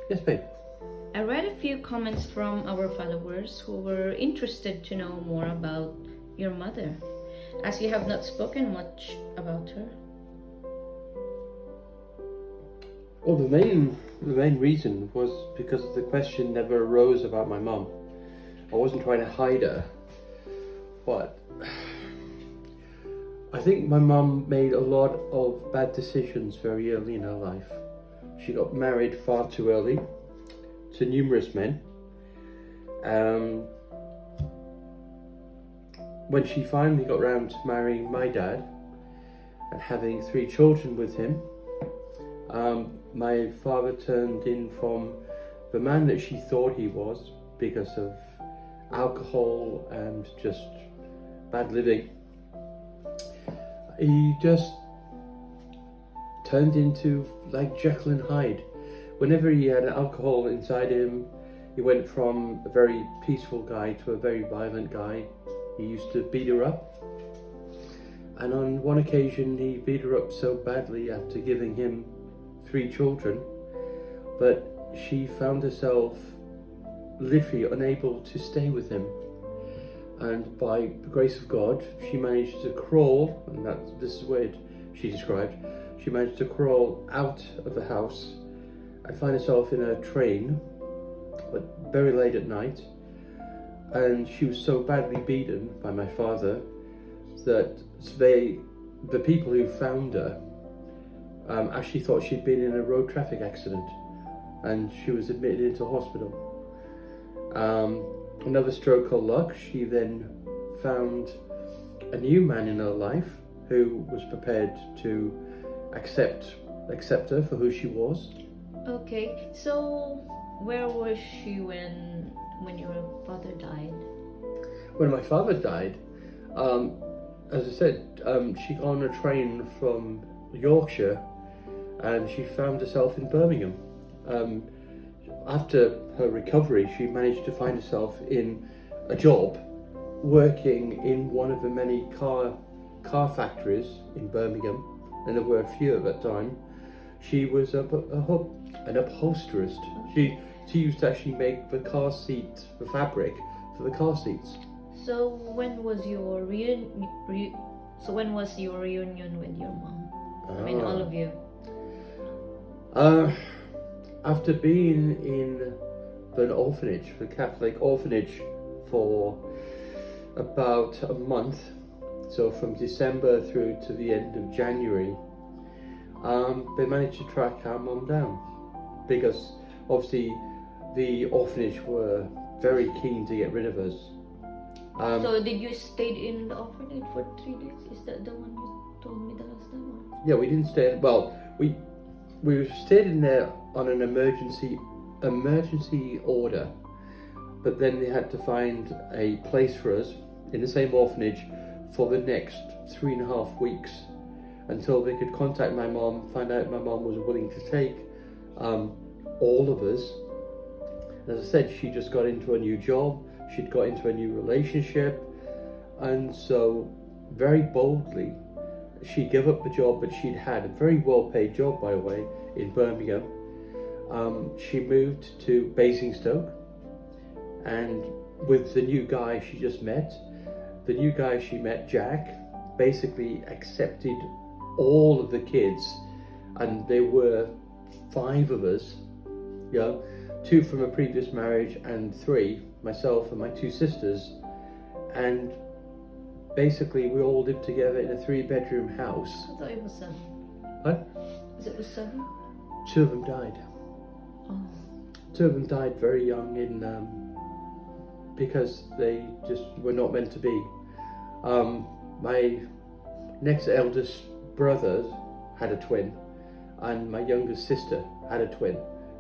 Yes, babe. I read a few comments from our followers who were interested to know more about your mother, as you have not spoken much about her. Well, the main reason was because the question never arose about my mum. I wasn't trying to hide her, but I think my mum made a lot of bad decisions very early in her life. She got married far too early to numerous men. When she finally got round to marrying my dad and having 3 children with him, my father turned in from the man that she thought he was because of alcohol and just bad living. He just turned into like Jekyll and Hyde. Whenever he had alcohol inside him, he went from a very peaceful guy to a very violent guy. He used to beat her up. And on one occasion, he beat her up so badly after giving him 3 children that she found herself literally unable to stay with him. And by the grace of God, she managed to crawl, and this is what she described, she managed to crawl out of the house and find herself in a train, but very late at night. And she was so badly beaten by my father that the people who found her actually thought she'd been in a road traffic accident, and she was admitted into hospital. Another stroke of luck, she then found a new man in her life who was prepared to accept her for who she was. Okay, so where was she when your father died? When my father died, as I said, she got on a train from Yorkshire and she found herself in Birmingham. After her recovery, she managed to find herself in a job working in one of the many car factories in Birmingham, and there were a few at that time. She was an upholsterist. She used to actually make the car seat, the fabric for the car seats. So when was your reunion with your mom? I mean, all of you. After being in an orphanage, the Catholic orphanage, for about a month, so from December through to the end of January, they managed to track our mum down, because obviously the orphanage were very keen to get rid of us. So did you stay in the orphanage for 3 days? Is that the one you told me the last time? Or? Yeah, we didn't stay. Well, we stayed in there on an emergency order, but then they had to find a place for us in the same orphanage for the next 3.5 weeks until they could contact my mom, find out my mom was willing to take all of us. As I said, she just got into a new job, she'd got into a new relationship, and so very boldly she gave up the job that she'd had, a very well-paid job, by the way, in Birmingham. She moved to Basingstoke, and with the new guy she just met, the new guy she met, Jack, basically accepted all of the kids, and there were 5 of us, 2 from a previous marriage and 3, myself and my 2 sisters, and basically we all lived together in a 3-bedroom house. I thought it was 7. What? It was 7? 2 of them died. Oh. 2 of them died very young because they just were not meant to be. My next eldest brother had a twin, and my youngest sister had a twin.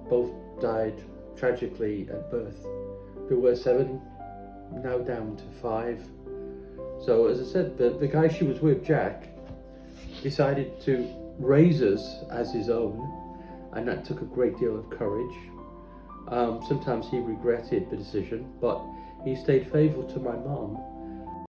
Both died tragically at birth. There were 7, now down to 5. So as I said, the guy she was with, Jack, decided to raise us as his own, and that took a great deal of courage. Sometimes he regretted the decision, but he stayed faithful to my mom,